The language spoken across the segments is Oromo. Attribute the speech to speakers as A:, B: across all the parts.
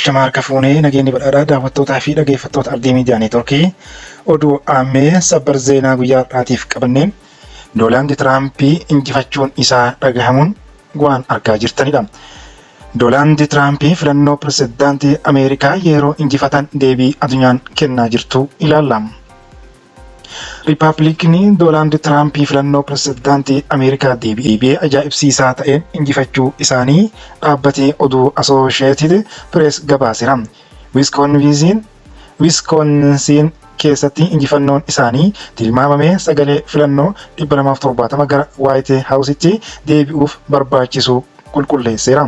A: Ashama harka fuunee nageenyi badhaadhaa daawwattootaa fi dhaggeeffattoota Ardii Miidiyaa Neetwoorkii oduu ammee sabbar zeenaa guyyaa har'aatiif qabanneen Doonaald Tiraampii injifachuun isaa dhagahamuun waan argaa jirtanidha. Doonaald Tiraampii filannoo pirezidaantii Ameerikaa yeroo injifatan deebii addunyaan kennaa jirtu ilaalla. Riippaabilikni Doonaald Tiraampii filannoo pirezidaantii Ameerikaa deebi'ee ajaa'ibsiisaa ta'een injifachuu isaanii dhaabbatee oduu Associated Press gabaaseera. Wiskoonsiin keessatti injifannoon isaanii tilmaamamee sagalee filannoo 270 gara White House'tti deebi'uuf barbaachisu qulqulleesseera.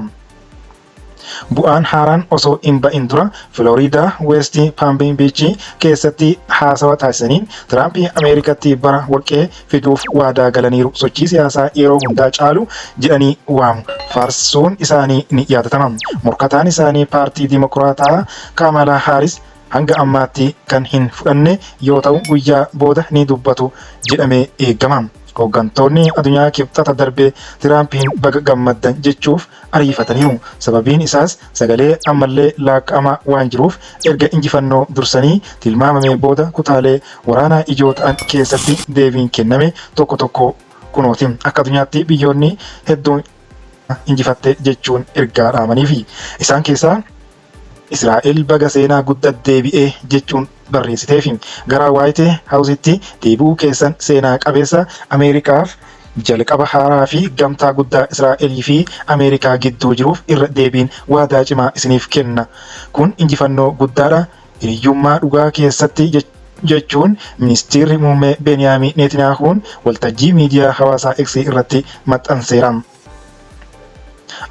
A: Bu'aan haaraan osoo hin ba'in dura Florida West Palm Beach keessatti haasawa taasisaniin Tiraampii Ameerikaatti bara warqee fiduuf waadaa galaniiru. Sochii siyaasaa yeroo hundaa caalu jedhanii waamu. Faarsuun isaanii ni yaadatama. Morkataan isaanii paartii Dimokiraataa Kamala Harris hanga ammaatti kan hin fudhanne yoo ta'u guyyaa booda ni dubbatu jedhamee eegama. Hooggantoonni addunyaa kibxata darbee Tiraampiin baga gammaddan jechuuf ariifataniiru. Sababiin isaas sagalee ammallee laaqamaa waan jiruuf erga injifannoo dursanii tilmaamamee booda kutaalee waraanaa ijoo ta'an keessatti deebiin kenname tokko tokko kunooti. Akka addunyaatti biyyoonni hedduun injifatte jechuun ergaa dhaamaniifi isaan keessaa Israa'el baga seenaa guddaa deebi'ee jechuun barreessiteefi gara White House'tti deebi'uu keessan seenaa qabeessa Ameerikaaf jalqaba haaraa fi gamtaa guddaa Israa'elii fi Ameerikaa gidduu jiruuf irra deebiin waadaa cimaa isiniif kenna. Kun injifannoo guddaadha. Hiriyyummaa dhugaa keessatti jechuun ministeerri muummee Beniyaamin Netaniyaahuun waltajjii miidiyaa hawaasaa X irratti maxxanseera.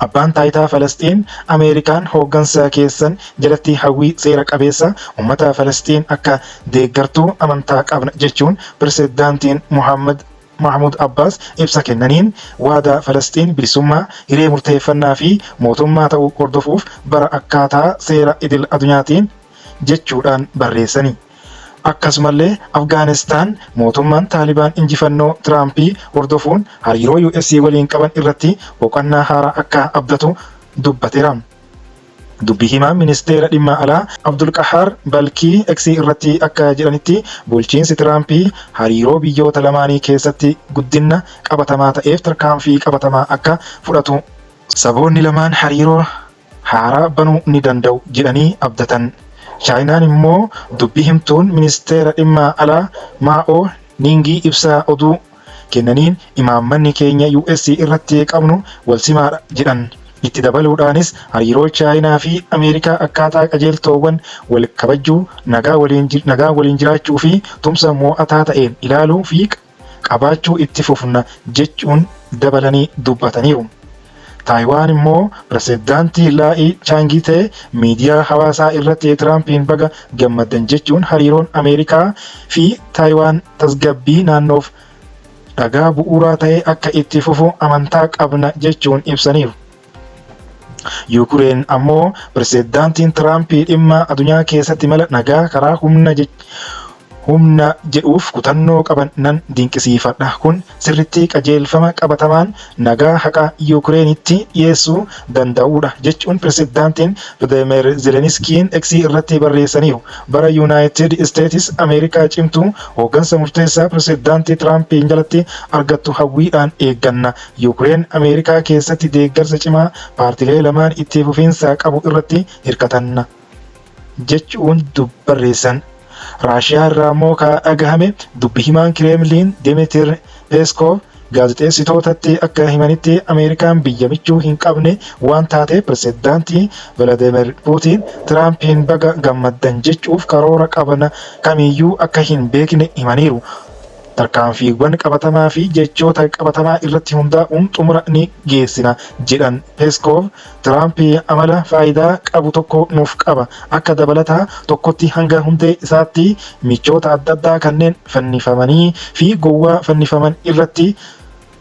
A: Abbaan taayitaa Falastiin Ameerikaan hooggansa keessan jalatti hawwii seera qabeessa uummata Falastiin akka deeggartuu amantaa qabna jechuun pirezidaantiin Mahmud Abbas ibsa kennaniin waadaa Falastiin bilisummaa hiree murteeffannaa fi mootummaa ta'uu hordofuuf bara akkaataa seera idil addunyaatiin jechuudhaan barreessani. Akkasumallee Afgaanistaan mootummaan Taalibaan injifannoo Tiraampii hordofuun hariiroo US waliin qaban irratti boqonnaa haaraa akka abdatu dubbateera. Dubbii himaan ministeera dhimma alaa Abdulqahaar Balkii X irratti akka jedhanitti bulchiinsi Tiraampii hariiroo biyyoota lamaanii keessatti guddina qabatamaa ta'eef tarkaanfii qabatamaa akka fudhatu saboonni lamaan hariiroo haaraa banuu ni danda'u jedhanii abdatan. Chaayinaan immoo dubbii himtuun ministeera dhimma alaa Maa'oo Ningii ibsaa oduu kennaniin imaammanni keenya US irratti qabnu wal simaadha jedhan. Itti dabaluudhaanis hariiroo Chaayinaa fi Ameerikaa akkaataa qajeeltoowwan wal kabajuu, nagaa waliin jiraachuu fi tumsa mo'ataa ta'een ilaaluu fi qabaachuu itti fufna jechuun dabalanii dubbataniiru. Taayiwaan immoo pirezidaantii Laa'ii Chaangitee miidiyaa hawaasaa irratti Tiraampiin baga gammaddan jechuun hariiroon Ameerikaa fi Taayiwaan tasgabbii naannoof dhagaa bu'uuraa ta'e akka itti fufu amantaa qabna jechuun ibsaniiru. Yukureen ammoo pirezidaantiin Tiraampii dhimma addunyaa keessatti mala nagaa karaa humna jedhuuf kutannoo qaban nan dinqisiifadha. Kun sirritti qajeelfama qabatamaan nagaa haqa Yukireenitti dhiyeessuu danda'udha jechuun pirezidaantiin Volodymyr Zelenskiin X irratti barreessaniiru. Bara United States Ameerikaa cimtuu hooggansa murteessaa pirezidaantii Tiraampiin jalatti argattu hawwiidhaan eegganna. Yukireen Ameerikaa keessatti deeggarsa cimaa paartilee lamaan itti fufiinsa qabu irratti hirkatanna jechuun barreessan. Raashiyaa irraa immoo dhagahame dubbii himaan Kireemliin Dmitry Peskov gaazexeessitootatti akka himanitti Ameerikaan biyya michuu hin qabne waan taate pirezidaantii Vladimir Putin Tiraampiin baga gammaddan jechuuf karoora qaban kamiyyuu akka hin beekne himaniiru. Tarkaanfiiwwan qabatamaa fi jechoota qabatamaa irratti hundaa'uun xumura ni geessina jedhan Peskov. Tiraampi amala faayidaa qabu tokko nuuf qaba. Akka dabalataa tokkotti hanga hundee isaatti michoota adda addaa kanneen fannifamanii fi gowwaa fannifaman irratti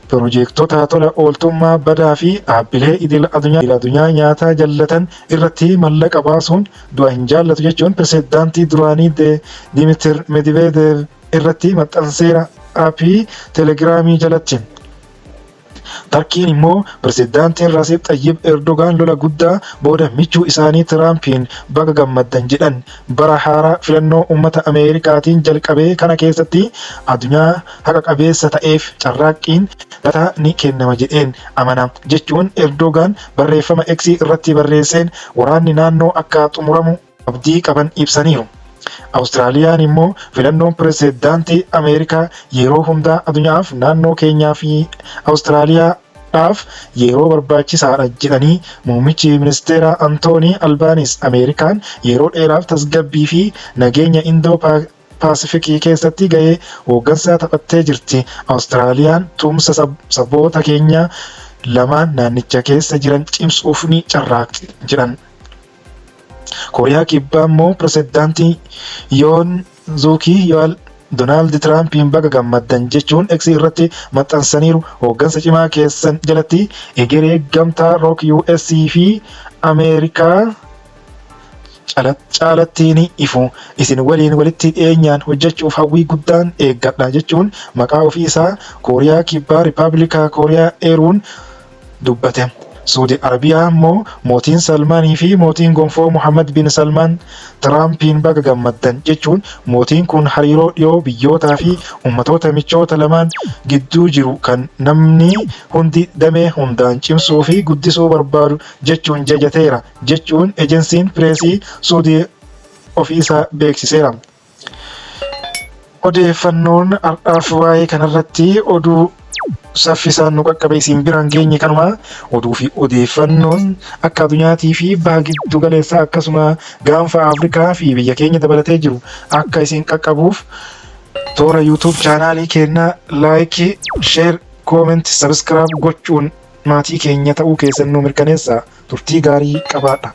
A: piroojeektota tola ooltummaa badaa fi dhaabbilee idil addunyaa nyaataa jallatan irratti mallaqa baasuun du'a hin jaallatu jechuun pirezidaantii duraanii Dmitry Medvedev irratti maxxanseera aappii teelegiraamii jalatti. Tarkiin immoo pirezidaantiin Rasiib Xayyib Erdogaan lola guddaa booda michuu isaanii Tiraampiin baga gammaddan jedhan. Bara haaraa filannoo uummata Ameerikaatiin jalqabee kana keessatti addunyaa haqa qabeessa ta'eef carraaqqiin lataa ni kennama jedheen amana jechuun Erdogaan barreeffama X irratti barreesseen waraanni naannoo akka xumuramu abdii qaban ibsaniiru. Awustiraaliyaan immoo filannoon pirezidaantii Ameerikaa yeroo hundaa addunyaaf naannoo keenyaa fi Awustiraaliyaadhaaf yeroo barbaachisaadha jedhanii muummichi ministeera Antoonii Albaanis Ameerikaan yeroo dheeraaf tasgabbii fi nageenya Indoo Paasifikii keessatti gahee hooggansaa taphattee jirti. Awustiraaliyaan tumsa saboota keenyaa lamaan naannicha keessa jiran cimsuuf ni carraaqti jedhan. Kooriyaa Kibbaa immoo pirezidaantii Yoon Zuukii Yool Doonaald Tiraampiin baga gammaddan jechuun X irratti maxxansaniiru. Hooggansa cimaa keessan jalatti egeree gamtaa Rook US fi Ameerikaa caalatti ni ifu. Isin waliin walitti dhiyeenyaan hojjechuuf hawwii guddaan eeggadha jechuun maqaa ofii isaa Kooriyaa Kibbaa Rippaabilika Kooriyaa eeruun dubbate. Saudi Arabiyaa immoo mootiin Salmaanii fi mootiin gonfoo Muhammad bin Salmaan Tiraampiin baga gammaddan jechuun mootiin kun hariiroo dhiyoo biyyootaa fi ummatoota michoota lamaan gidduu jiru kan namni hundi damee hundaan cimsuu fi guddisuu barbaadu jechuun jajateera jechuun ejensiin pireesii Saudi ofiisaa beeksiseera. Odeeffannoon har'aaf waa'ee kanarratti oduu saffisaan nu qaqqabe isin biraan geenye kanuma. Oduu fi odeeffannoon akka addunyaatii fi baha giddu galeessaa akkasuma gaanfa Afrikaa fi biyya keenya dabalatee jiru akka isin qaqqabuuf toora YouTube chaanaalii keenyaa laayikii, sheer, kooment, sabiskiraayib gochuun maatii keenya ta'uu keessan nu mirkaneessaa. Turtii gaarii qabaadha.